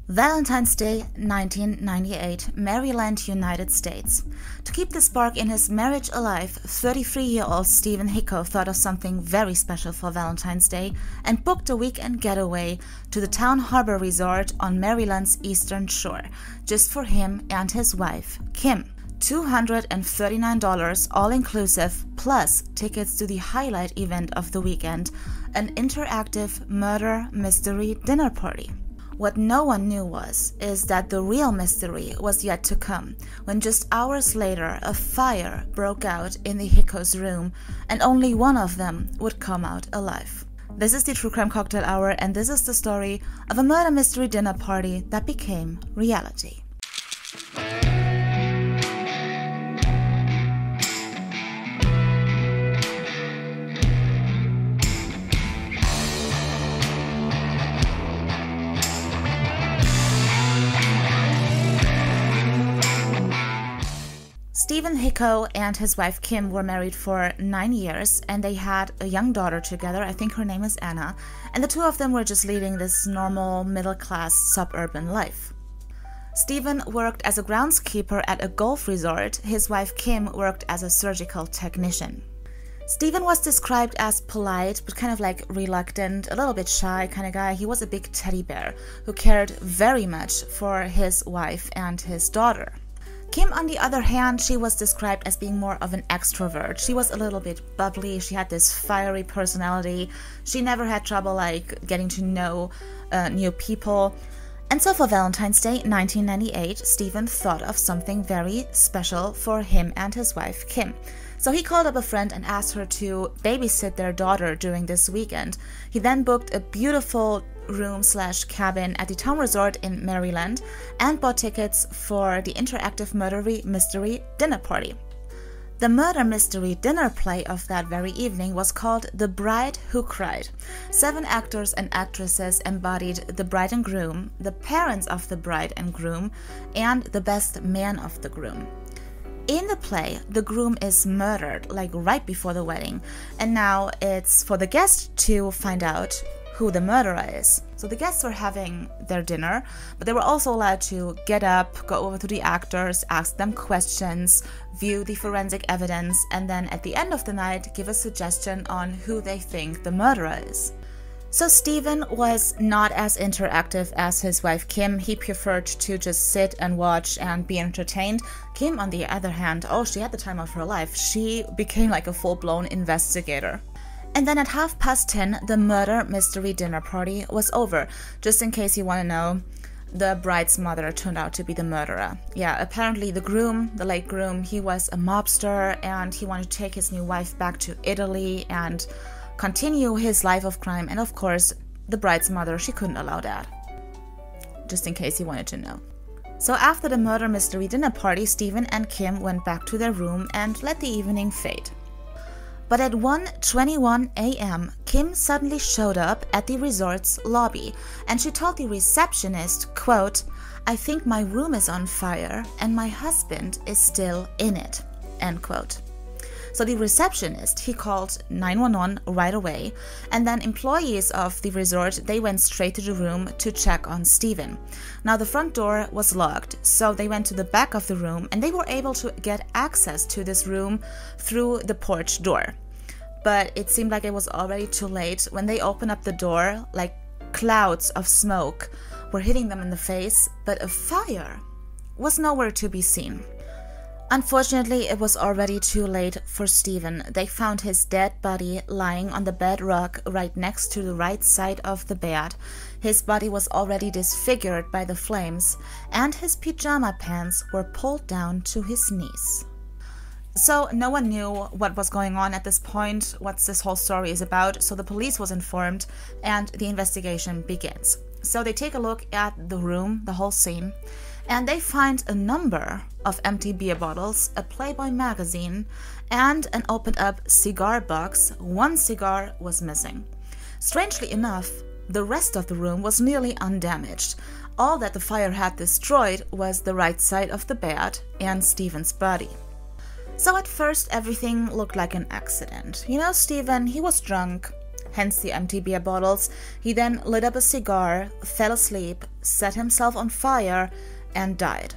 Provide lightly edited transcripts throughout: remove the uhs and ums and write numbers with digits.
Valentine's Day, 1998, Maryland, United States. To keep the spark in his marriage alive, 33-year-old Stephen Hricko thought of something very special for Valentine's Day and booked a weekend getaway to the Town Harbor Resort on Maryland's eastern shore, just for him and his wife, Kim. $239 all-inclusive, plus tickets to the highlight event of the weekend, an interactive murder mystery dinner party. What no one knew is that the real mystery was yet to come, when just hours later a fire broke out in the Hricko's room and only one of them would come out alive. This is the True Crime Cocktail Hour, and this is the story of a murder mystery dinner party that became reality. Stephen Hricko and his wife Kim were married for 9 years, and they had a young daughter together. I think her name is Anna, and the two of them were just leading this normal middle-class suburban life. Stephen worked as a groundskeeper at a golf resort. His wife Kim worked as a surgical technician. Stephen was described as polite, but kind of like reluctant, a little bit shy kind of guy. He was a big teddy bear who cared very much for his wife and his daughter. Kim, on the other hand, she was described as being more of an extrovert. She was a little bit bubbly, she had this fiery personality, she never had trouble getting to know new people. And so for Valentine's Day 1998, Stephen thought of something very special for him and his wife Kim. So he called up a friend and asked her to babysit their daughter during this weekend. He then booked a beautiful room/cabin at the town resort in Maryland and bought tickets for the interactive murder mystery dinner party. The murder mystery dinner play of that very evening was called The Bride Who Cried. 7 actors and actresses embodied the bride and groom, the parents of the bride and groom, and the best man of the groom. In the play, the groom is murdered, right before the wedding, and now it's for the guest to find out who the murderer is. So the guests were having their dinner, but they were also allowed to get up, go over to the actors, ask them questions, view the forensic evidence, and then at the end of the night give a suggestion on who they think the murderer is. So Stephen was not as interactive as his wife Kim. He preferred to just sit and watch and be entertained. Kim, on the other hand, she had the time of her life. She became like a full-blown investigator. And then at 10:30, the murder mystery dinner party was over. Just in case you want to know, the bride's mother turned out to be the murderer. Yeah, apparently the groom, the late groom, he was a mobster and he wanted to take his new wife back to Italy and continue his life of crime. And of course, the bride's mother, she couldn't allow that. Just in case you wanted to know. So after the murder mystery dinner party, Stephen and Kim went back to their room and let the evening fade. But at 1:21 a.m., Kim suddenly showed up at the resort's lobby, and she told the receptionist, quote, "I think my room is on fire and my husband is still in it," end quote. So the receptionist, he called 911 right away, and then employees of the resort, they went straight to the room to check on Stephen. Now the front door was locked, so they went to the back of the room and they were able to get access to this room through the porch door. But it seemed like it was already too late. When they opened up the door, clouds of smoke were hitting them in the face, but a fire was nowhere to be seen. Unfortunately, it was already too late for Stephen. They found his dead body lying on the bed rug right next to the right side of the bed. His body was already disfigured by the flames, and his pajama pants were pulled down to his knees. So no one knew what was going on at this point, what this whole story is about, so the police was informed and the investigation begins. So they take a look at the room, the whole scene, and they find a number of empty beer bottles, a Playboy magazine, and an opened up cigar box. One cigar was missing. Strangely enough, the rest of the room was nearly undamaged. All that the fire had destroyed was the right side of the bed and Stephen's body. So at first everything looked like an accident. Stephen, he was drunk, hence the empty beer bottles. He then lit up a cigar, fell asleep, set himself on fire, and died.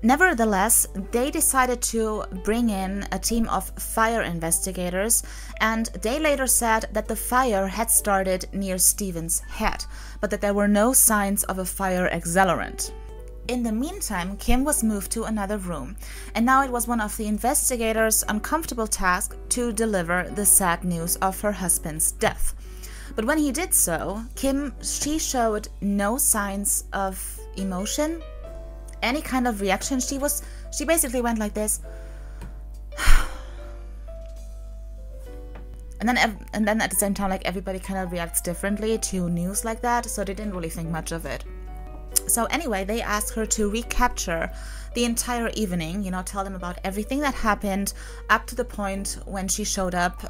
Nevertheless, they decided to bring in a team of fire investigators, and they later said that the fire had started near Stephen's head, but that there were no signs of a fire accelerant. In the meantime, Kim was moved to another room, and now it was one of the investigators' uncomfortable tasks to deliver the sad news of her husband's death. But when he did so, she showed no signs of emotion, any kind of reaction. She basically went like this. And then at the same time, like, everybody kind of reacts differently to news like that, so they didn't really think much of it. So anyway, they asked her to recapture the entire evening, tell them about everything that happened up to the point when she showed up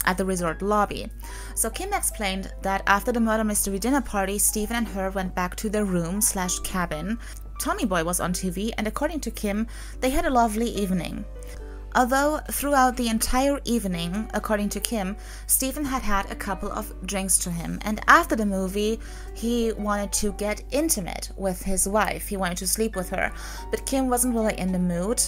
at the resort lobby. So Kim explained that after the murder mystery dinner party, Stephen and her went back to their room/cabin. Tommy Boy was on TV, and according to Kim, they had a lovely evening. Although throughout the entire evening, according to Kim, Stephen had had a couple of drinks to him, and after the movie, he wanted to get intimate with his wife. He wanted to sleep with her, but Kim wasn't really in the mood.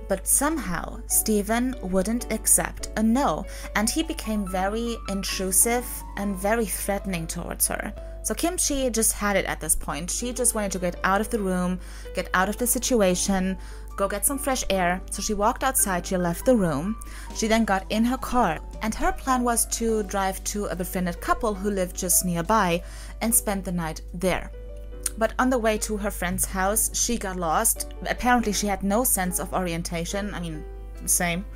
But somehow, Stephen wouldn't accept a no, and he became very intrusive and very threatening towards her. So Kim, she just had it at this point. She just wanted to get out of the room, get out of the situation, go get some fresh air. So she walked outside, she left the room. She then got in her car, and her plan was to drive to a befriended couple who lived just nearby and spend the night there. But on the way to her friend's house, she got lost. Apparently she had no sense of orientation. I mean, same.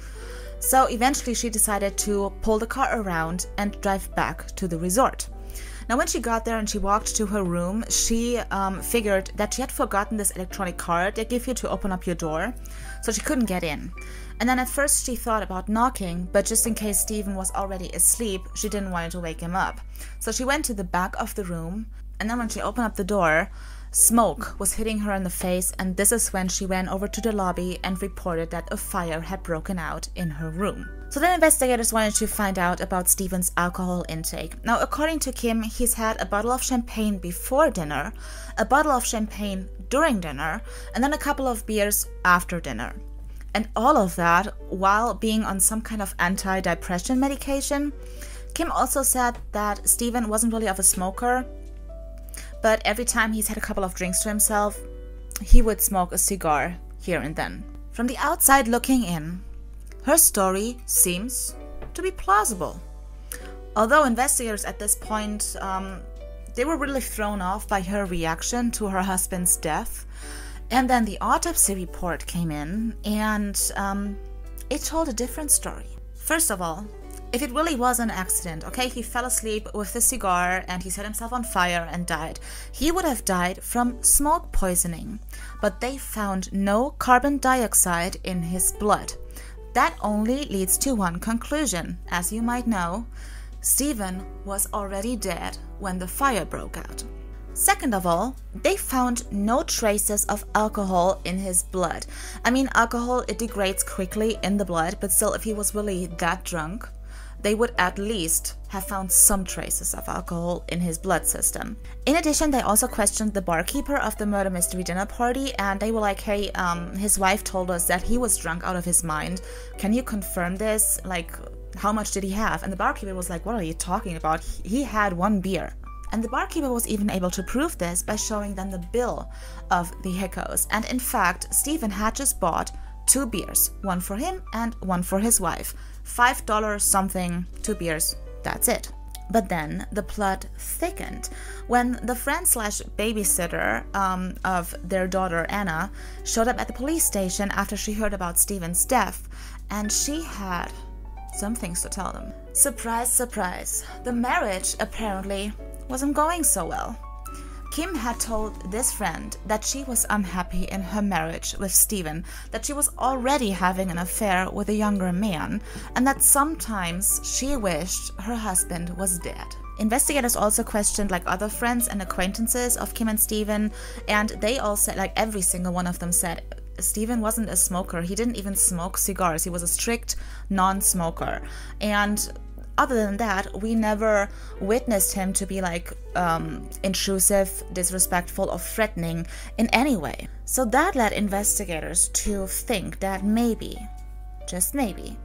So eventually she decided to pull the car around and drive back to the resort. Now when she got there and she walked to her room, she figured that she had forgotten this electronic card they give you to open up your door, so she couldn't get in. And then at first she thought about knocking, but just in case Stephen was already asleep, she didn't want to wake him up. So she went to the back of the room, and then when she opened up the door, smoke was hitting her in the face, and this is when she went over to the lobby and reported that a fire had broken out in her room. So then investigators wanted to find out about Stephen's alcohol intake. Now, according to Kim, he's had a bottle of champagne before dinner, a bottle of champagne during dinner, and then a couple of beers after dinner. And all of that while being on some kind of anti-depression medication. Kim also said that Stephen wasn't really of a smoker, but every time he's had a couple of drinks to himself, he would smoke a cigar here and then. From the outside looking in, her story seems to be plausible. Although investigators at this point, they were really thrown off by her reaction to her husband's death. And then the autopsy report came in, and it told a different story. First of all, if it really was an accident, okay, he fell asleep with the cigar and he set himself on fire and died, he would have died from smoke poisoning. But they found no carbon dioxide in his blood. That only leads to one conclusion. As you might know, Stephen was already dead when the fire broke out. Second of all, they found no traces of alcohol in his blood. I mean, alcohol, it degrades quickly in the blood, but still, if he was really that drunk, they would at least have found some traces of alcohol in his blood system. In addition, they also questioned the barkeeper of the murder mystery dinner party, and they were like, hey, his wife told us that he was drunk out of his mind. Can you confirm this? Like, how much did he have? And the barkeeper was like, what are you talking about? He had 1 beer. And the barkeeper was even able to prove this by showing them the bill of the Hrickos. And in fact, Stephen had just bought 2 beers, one for him and one for his wife. $5 something, 2 beers, that's it. But then the plot thickened when the friend/babysitter of their daughter Anna showed up at the police station after she heard about Stephen's death, and she had some things to tell them. Surprise, surprise, the marriage apparently wasn't going so well. Kim had told this friend that she was unhappy in her marriage with Stephen, that she was already having an affair with a younger man, and that sometimes she wished her husband was dead. Investigators also questioned like other friends and acquaintances of Kim and Stephen, and they all said, like every single one of them said, Stephen wasn't a smoker. He didn't even smoke cigars. He was a strict non-smoker. And other than that, we never witnessed him to be like intrusive, disrespectful, or threatening in any way. So that led investigators to think that maybe, just maybe,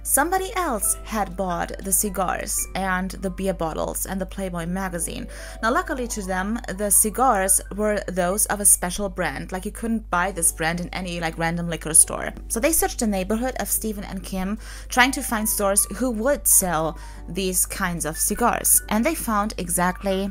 somebody else had bought the cigars and the beer bottles and the Playboy magazine. Now, luckily to them, the cigars were those of a special brand. Like, you couldn't buy this brand in any like random liquor store. So they searched the neighborhood of Stephen and Kim, trying to find stores who would sell these kinds of cigars. And they found exactly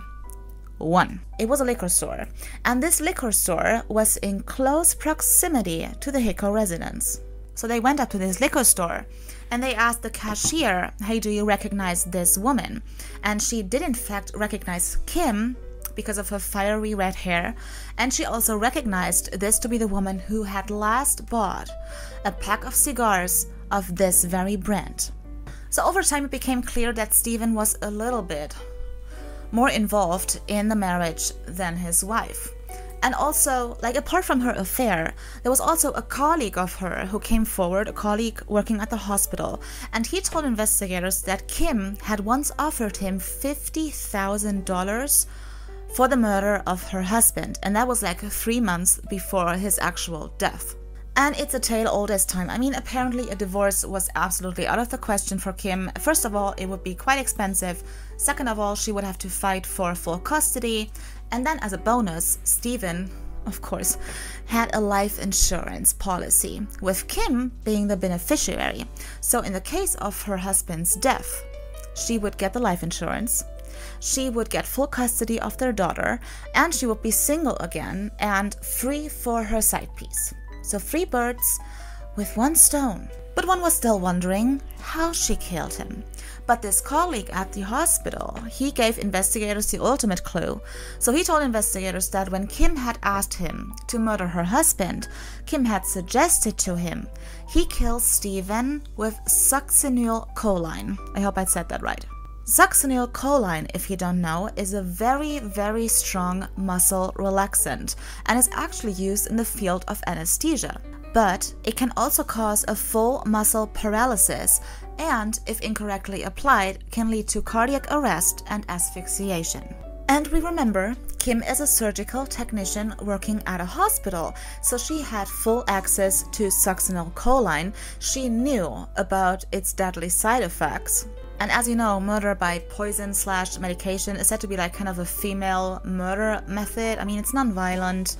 one. It was a liquor store. And this liquor store was in close proximity to the Hricko residence. So they went up to this liquor store and they asked the cashier, hey, do you recognize this woman? And she did in fact recognize Kim because of her fiery red hair, and she also recognized this to be the woman who had last bought a pack of cigars of this very brand. So over time it became clear that Stephen was a little bit more involved in the marriage than his wife. And also, like, apart from her affair, there was also a colleague of her who came forward, a colleague working at the hospital, and he told investigators that Kim had once offered him $50,000 for the murder of her husband, and that was like 3 months before his actual death. And it's a tale old as time. I mean, apparently a divorce was absolutely out of the question for Kim. First of all, it would be quite expensive. Second of all, she would have to fight for full custody. And then as a bonus, Stephen, of course, had a life insurance policy, with Kim being the beneficiary. So in the case of her husband's death, she would get the life insurance, she would get full custody of their daughter, and she would be single again and free for her side piece. So 3 birds with 1 stone. But one was still wondering how she killed him. But this colleague at the hospital, he gave investigators the ultimate clue. So he told investigators that when Kim had asked him to murder her husband, Kim had suggested to him he kill Stephen with succinylcholine. I hope I said that right. Succinylcholine, if you don't know, is a very, very strong muscle relaxant and is actually used in the field of anesthesia. But it can also cause a full muscle paralysis and, if incorrectly applied, can lead to cardiac arrest and asphyxiation. And we remember, Kim is a surgical technician working at a hospital, so she had full access to succinylcholine. She knew about its deadly side effects. And as you know, murder by poison/medication is said to be like kind of a female murder method. I mean, it's non-violent.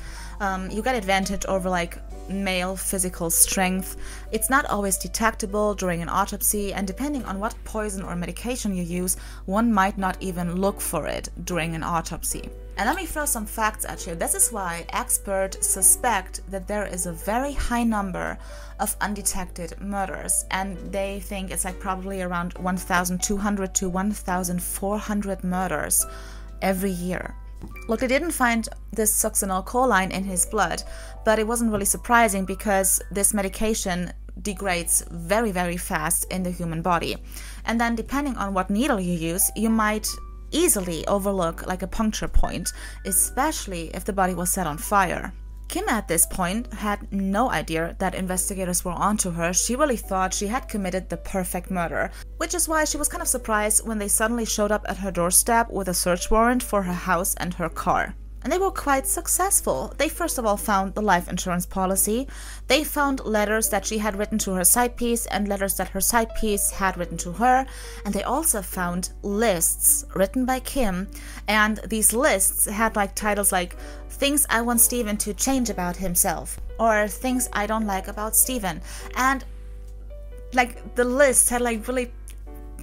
You get advantage over like male physical strength. It's not always detectable during an autopsy, and depending on what poison or medication you use, one might not even look for it during an autopsy. And let me throw some facts at you. This is why experts suspect that there is a very high number of undetected murders, and they think it's like probably around 1,200 to 1,400 murders every year. Look, they didn't find this succinylcholine in his blood, but it wasn't really surprising because this medication degrades very, very fast in the human body. And then depending on what needle you use, you might easily overlook like a puncture point, especially if the body was set on fire. Kim at this point had no idea that investigators were onto her. She really thought she had committed the perfect murder, which is why she was kind of surprised when they suddenly showed up at her doorstep with a search warrant for her house and her car. And they were quite successful. They first of all found the life insurance policy. They found letters that she had written to her side piece and letters that her side piece had written to her. And they also found lists written by Kim. And these lists had like titles like "Things I Want Stephen to Change About Himself" or "Things I Don't Like About Stephen." And like the list had like really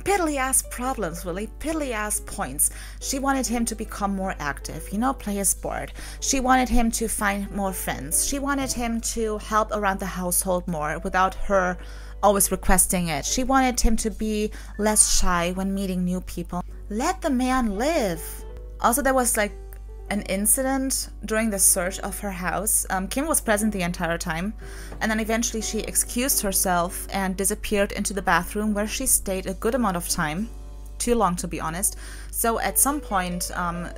piddly-ass problems, really piddly-ass points. She wanted him to become more active, you know, play a sport. She wanted him to find more friends. She wanted him to help around the household more without her always requesting it. She wanted him to be less shy when meeting new people. Let the man live. Also, there was like an incident during the search of her house. Kim was present the entire time, and then eventually she excused herself and disappeared into the bathroom, where she stayed a good amount of time, too long to be honest. So at some point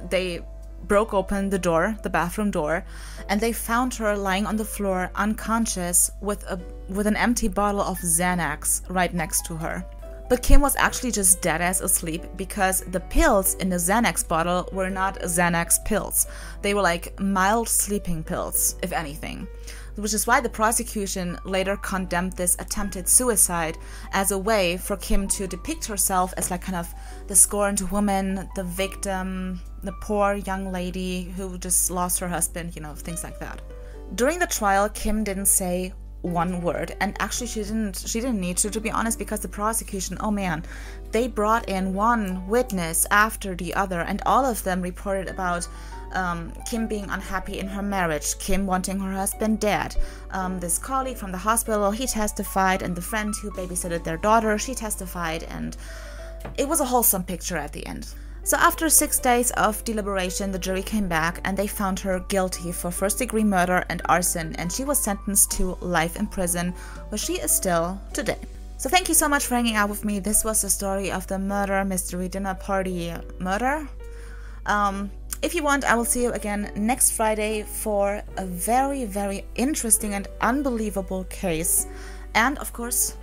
they broke open the door, the bathroom door, and they found her lying on the floor unconscious with an empty bottle of Xanax right next to her. But Kim was actually just dead ass asleep because the pills in the Xanax bottle were not Xanax pills. They were like mild sleeping pills, if anything. Which is why the prosecution later condemned this attempted suicide as a way for Kim to depict herself as like kind of the scorned woman, the victim, the poor young lady who just lost her husband, you know, things like that. During the trial, Kim didn't say one word, and actually she didn't need to be honest, because the prosecution, oh man, they brought in one witness after the other, and all of them reported about Kim being unhappy in her marriage, Kim wanting her husband dead. This colleague from the hospital, he testified, and the friend who babysitted their daughter, she testified, and it was a wholesome picture at the end. So after 6 days of deliberation, the jury came back and they found her guilty for first-degree murder and arson, and she was sentenced to life in prison, where she is still today. So thank you so much for hanging out with me. This was the story of the murder mystery dinner party murder. If you want, I will see you again next Friday for a very, very interesting and unbelievable case. And, of course,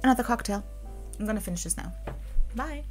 another cocktail. I'm gonna finish this now. Bye.